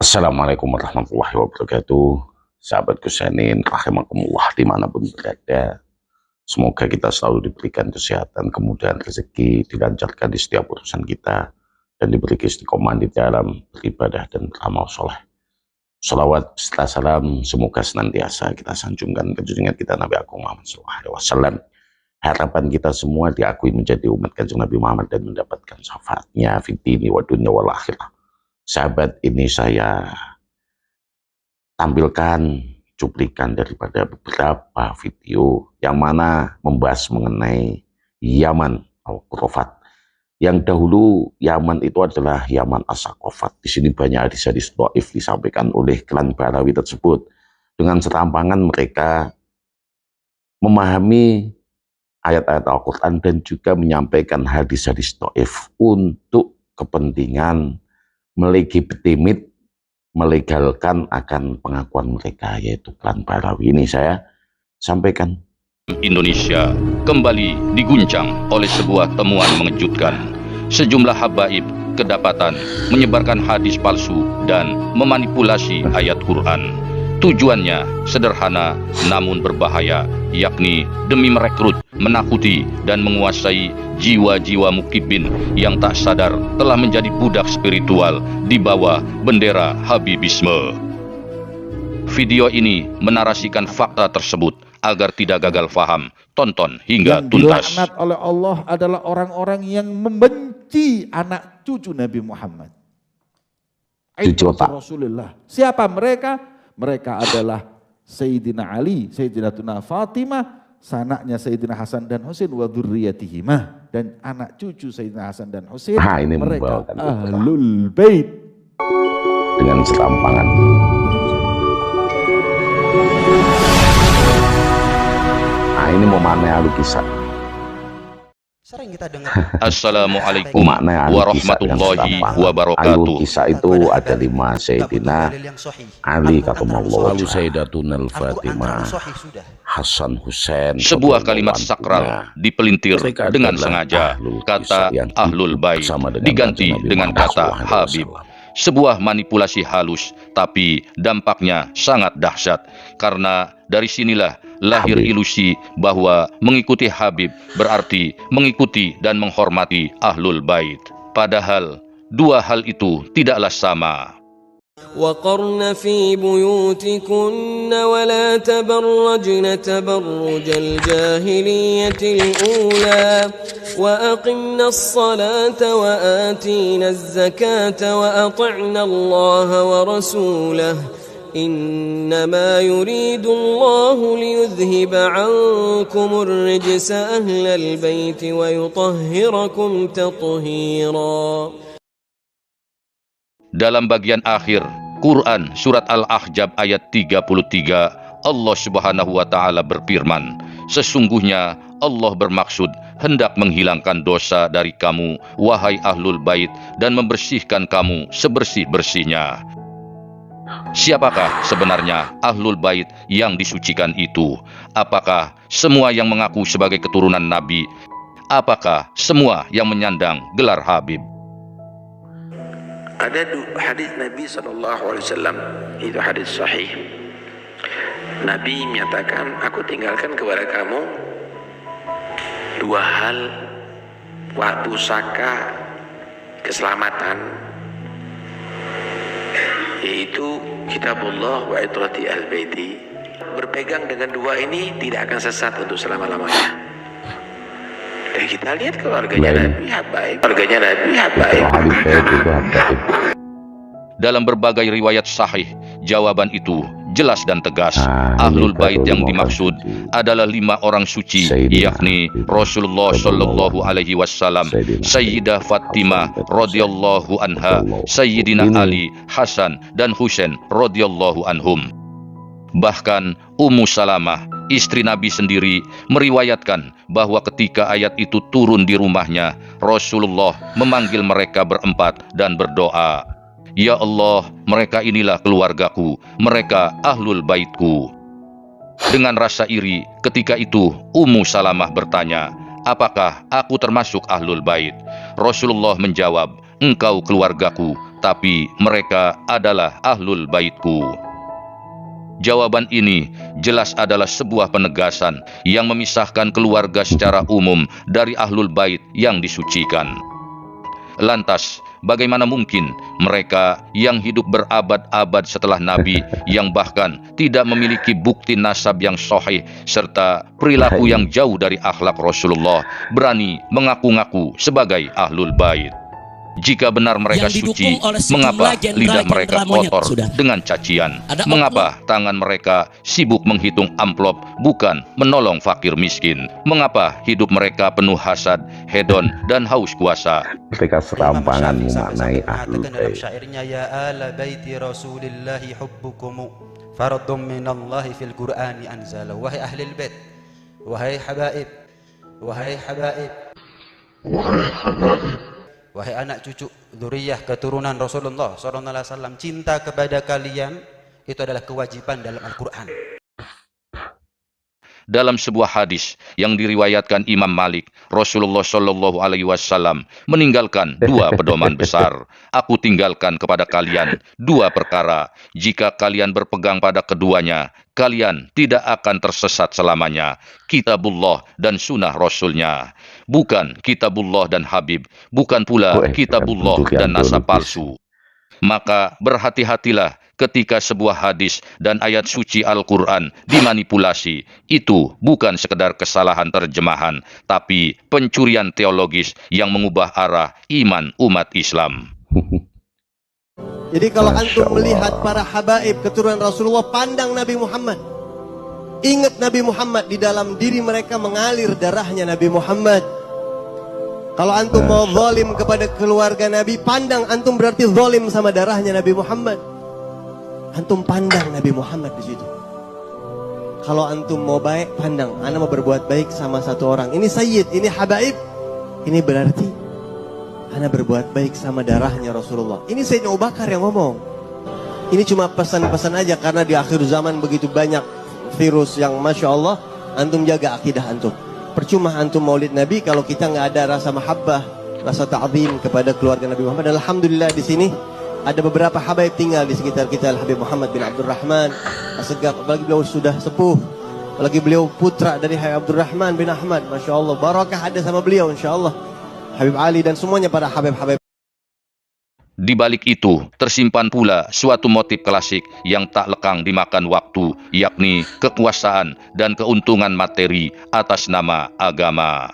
Assalamualaikum warahmatullahi wabarakatuh. Sahabat Gusanin, rahimakumullah dimanapun berada. Semoga kita selalu diberikan kesehatan, kemudahan rezeki, dilancarkan di setiap urusan kita, dan diberi istiqomah di dalam beribadah dan beramal soleh. Salawat serta salam semoga senantiasa kita sanjungkan ke junjungan kita Nabi Agung Muhammad SAW. Harapan kita semua diakui menjadi umat Kanjeng Nabi Muhammad dan mendapatkan syafaatnya fid dini wa dunya wal akhirah. Sahabat, ini saya tampilkan cuplikan daripada beberapa video yang mana membahas mengenai Yaman al-Qurafat. Yang dahulu Yaman itu adalah Yaman as-Saqafat. Di sini banyak hadis-hadis dhaif disampaikan oleh klan Balawi tersebut. Dengan serampangan mereka memahami ayat-ayat Al-Quran dan juga menyampaikan hadis-hadis dhaif untuk kepentingan melegitimit, melegalkan akan pengakuan mereka, yaitu klan Balawi. Ini saya sampaikan. Indonesia kembali diguncang oleh sebuah temuan mengejutkan. Sejumlah habaib kedapatan menyebarkan hadis palsu dan memanipulasi ayat Quran. Tujuannya sederhana namun berbahaya, yakni demi merekrut, menakuti, dan menguasai jiwa-jiwa mukibin yang tak sadar telah menjadi budak spiritual di bawah bendera Habibisme. Video ini menarasikan fakta tersebut agar tidak gagal faham. Tonton hingga tuntas. Yang dilaknat oleh Allah adalah orang-orang yang membenci anak cucu Nabi Muhammad. Cucu Rasulullah. Siapa mereka? Mereka adalah Sayyidina Ali, Sayyidatina Fatimah, sanaknya Sayyidina Hasan dan Husain, wa dzurriyyatihima, dan anak cucu Sayyidina Hasan dan Husain. Ini mereka Ahlul Bait. Dengan serampangan. Nah, ini memaknai Al-Kisah. Sering kita dengar. Assalamualaikum warahmatullahi wabarakatuh. Al-Kisah itu ada 5, Sayyidina Ali katamallahu, lalu Sayyidatuna Al-Fatimah, Hasan Husain. Sebuah kalimat sakral dipelintir dengan sengaja. Kata Ahlul Bait diganti dengan kata Habib. Sebuah manipulasi halus, tapi dampaknya sangat dahsyat. Karena dari sinilah lahir ilusi bahwa mengikuti Habib berarti mengikuti dan menghormati Ahlul Bait. Padahal dua hal itu tidaklah sama. وقرن في بيوتكن ولا تبرجن تبرج الجاهلية الأولى وأقمنا الصلاة وآتينا الزكاة وأطعنا الله ورسوله إنما يريد الله ليذهب عنكم الرجس أهل البيت ويطهركم تطهيرا. Dalam bagian akhir Quran surat Al-Ahzab ayat 33, Allah Subhanahu wa taala berfirman, sesungguhnya Allah bermaksud hendak menghilangkan dosa dari kamu wahai Ahlul Bait dan membersihkan kamu sebersih-bersihnya. Siapakah sebenarnya Ahlul Bait yang disucikan itu? Apakah semua yang mengaku sebagai keturunan Nabi? Apakah semua yang menyandang gelar Habib? Ada hadis Nabi SAW, itu hadis sahih. Nabi menyatakan, aku tinggalkan kepada kamu dua hal, pusaka keselamatan, yaitu kitabullah wa itrati al-baiti. Berpegang dengan dua ini tidak akan sesat untuk selama-lamanya. Dan kita lihat keluarganya Nabi Habaib. Dalam berbagai riwayat sahih, jawaban itu jelas dan tegas. Ahlul Bait yang dimaksud adalah 5 orang suci, yakni Rasulullah Shallallahu Alaihi Wasallam, Sayyidah Fatimah radhiyallahu anha, Sayyidina Ali, Hasan dan Husain radhiyallahu anhum. Bahkan Ummu Salamah, istri Nabi sendiri, meriwayatkan bahwa ketika ayat itu turun di rumahnya, Rasulullah memanggil mereka berempat dan berdoa, "Ya Allah, mereka inilah keluargaku, mereka Ahlul Baitku." Dengan rasa iri, ketika itu Ummu Salamah bertanya, "Apakah aku termasuk Ahlul Bait?" Rasulullah menjawab, "Engkau keluargaku, tapi mereka adalah ahlul baitku. Jawaban ini jelas adalah sebuah penegasan yang memisahkan keluarga secara umum dari ahlul bait yang disucikan. Lantas, bagaimana mungkin mereka yang hidup berabad-abad setelah Nabi, yang bahkan tidak memiliki bukti nasab yang sahih serta perilaku yang jauh dari akhlak Rasulullah, berani mengaku-ngaku sebagai ahlul bait? Jika benar mereka suci, mengapa lidah mereka kotor dengan cacian? Mengapa tangan mereka sibuk menghitung amplop bukan menolong fakir miskin? Mengapa hidup mereka penuh hasad, hedon, dan haus kuasa? Ketika serampangan memaknai ahlul dalam bait. syairnya, ya ala baiti rasulillahi hubbukumu fardun minallahi fil qur'ani anzala. Wahai ahlul bait, wahai habaib, wahai habaib, wahai anak cucu dzurriyyah keturunan Rasulullah sallallahu alaihi wasallam, cinta kepada kalian itu adalah kewajiban dalam Al-Qur'an. Dalam sebuah hadis yang diriwayatkan Imam Malik, Rasulullah Shallallahu Alaihi Wasallam meninggalkan dua pedoman besar. Aku tinggalkan kepada kalian dua perkara. Jika kalian berpegang pada keduanya, kalian tidak akan tersesat selamanya. Kitabullah dan sunnah Rasulnya. Bukan kitabullah dan Habib. Bukan pula kitabullah dan nasab palsu. Maka berhati-hatilah ketika sebuah hadis dan ayat suci Al-Quran dimanipulasi. Itu bukan sekedar kesalahan terjemahan, tapi pencurian teologis yang mengubah arah iman umat Islam. Jadi kalau antum melihat para habaib keturunan Rasulullah, pandang Nabi Muhammad. Ingat Nabi Muhammad, di dalam diri mereka mengalir darahnya Nabi Muhammad. Kalau antum mau zalim kepada keluarga Nabi, pandang antum berarti zalim sama darahnya Nabi Muhammad. Antum pandang Nabi Muhammad di situ. Kalau antum mau baik, pandang, ana mau berbuat baik sama satu orang. Ini sayyid, ini habaib. Ini berarti ana berbuat baik sama darahnya Rasulullah. Ini Sayyidina Abu Bakar yang ngomong. Ini cuma pesan-pesan aja karena di akhir zaman begitu banyak virus yang Masya Allah, antum jaga akidah antum. Percuma antum maulid Nabi kalau kita nggak ada rasa mahabbah, rasa ta'zim kepada keluarga Nabi Muhammad. Alhamdulillah di sini ada beberapa habaib tinggal di sekitar kita. Habib Muhammad bin Abdurrahman Assegaf, apalagi beliau sudah sepuh, apalagi beliau putra dari Habib Abdurrahman bin Ahmad. Masya Allah, barakah ada sama beliau insya Allah. Habib Ali dan semuanya para habib-habib. Di balik itu, tersimpan pula suatu motif klasik yang tak lekang dimakan waktu, yakni kekuasaan dan keuntungan materi atas nama agama.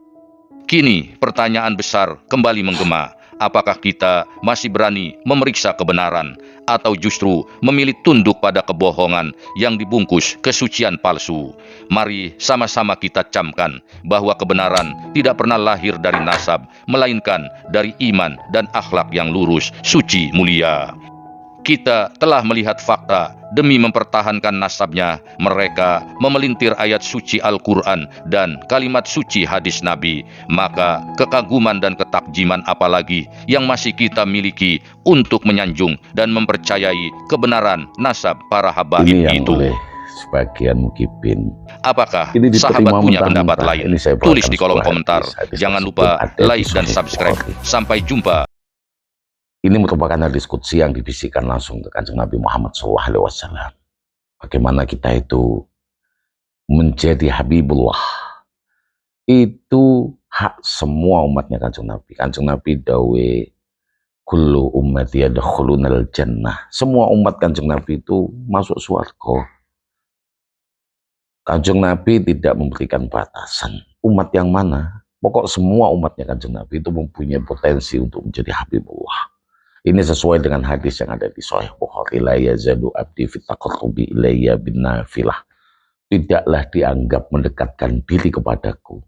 Kini, pertanyaan besar kembali menggema. Apakah kita masih berani memeriksa kebenaran, atau justru memilih tunduk pada kebohongan yang dibungkus kesucian palsu? Mari sama-sama kita camkan bahwa kebenaran tidak pernah lahir dari nasab, melainkan dari iman dan akhlak yang lurus, suci, mulia. Kita telah melihat fakta, demi mempertahankan nasabnya, mereka memelintir ayat suci Al-Quran dan kalimat suci hadis Nabi. Maka kekaguman dan ketakjiman apalagi yang masih kita miliki untuk menyanjung dan mempercayai kebenaran nasab para habaib Ini yang itu. oleh sebagian mukibin. Apakah Ini diterima sahabat punya pendapat mentah-mentah. lain? Ini saya Tulis bawakan di kolom sebuah komentar. hadis Jangan tersebut lupa ada di like dan Sahih subscribe. Bukhari. Sampai jumpa. Ini merupakan diskusi yang dibisikkan langsung ke Kanjeng Nabi Muhammad SAW. Bagaimana kita itu menjadi Habibullah. Itu hak semua umatnya Kanjeng Nabi. Kanjeng Nabi dawe kullu ummati yadkhulunal jannah. Semua umat Kanjeng Nabi itu masuk surga. Kanjeng Nabi tidak memberikan batasan. Umat yang mana? Pokok semua umatnya Kanjeng Nabi itu mempunyai potensi untuk menjadi Habibullah. Ini sesuai dengan hadis yang ada di Sahih Bukhari. La yazadu abdi fit taqarrubi ilayya bin nafilah. Tidaklah dianggap mendekatkan diri kepadaku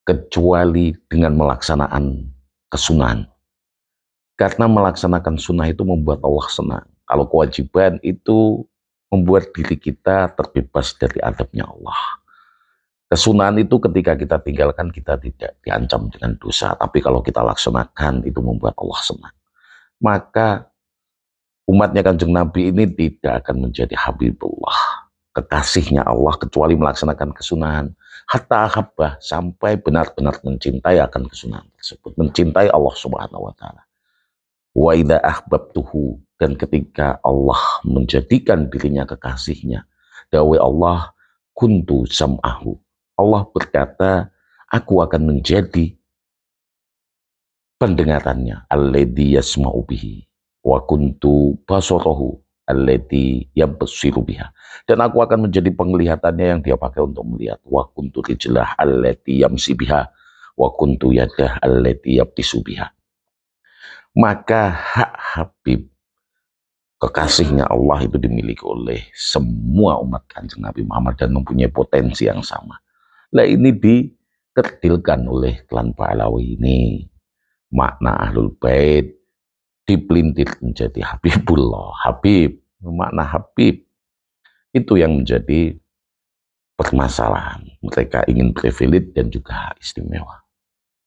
kecuali dengan melaksanaan kesunahan. Karena melaksanakan sunnah itu membuat Allah senang. Kalau kewajiban itu membuat diri kita terbebas dari adabnya Allah. Kesunahan itu ketika kita tinggalkan kita tidak diancam dengan dosa. Tapi kalau kita laksanakan itu membuat Allah senang. Maka umatnya Kanjeng Nabi ini tidak akan menjadi Habibullah, kekasihnya Allah, kecuali melaksanakan kesunahan. Hatta ahabbah, sampai benar-benar mencintai akan kesunahan tersebut, mencintai Allah Subhanahu wa Ta'ala. Wa idza ahbabtuhu, dan ketika Allah menjadikan dirinya kekasihnya, dawe Allah, kuntu sam'ahu. Allah berkata, aku akan menjadi pendengarannya, alladzi yasma'u bihi, wa kuntu basarahu alladzi yabsiru biha, dan aku akan menjadi penglihatannya yang dia pakai untuk melihat, wa kuntu rijlah allati yamsi biha, wa kuntu yadah allati yabtisu biha. Maka hak Habib, kekasihnya Allah, itu dimiliki oleh semua umat Kanjeng Nabi Muhammad dan mempunyai potensi yang sama. Nah, ini dikerdilkan oleh klan Pahlawi ini. Makna Ahlul Bait dipelintir menjadi Habibullah. Habib, makna Habib itu yang menjadi permasalahan. Mereka ingin privilege dan juga istimewa.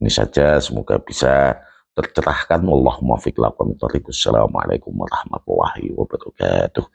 Ini saja, semoga bisa tercerahkan. Allahumma fiq lakum. Assalamualaikum warahmatullahi wabarakatuh.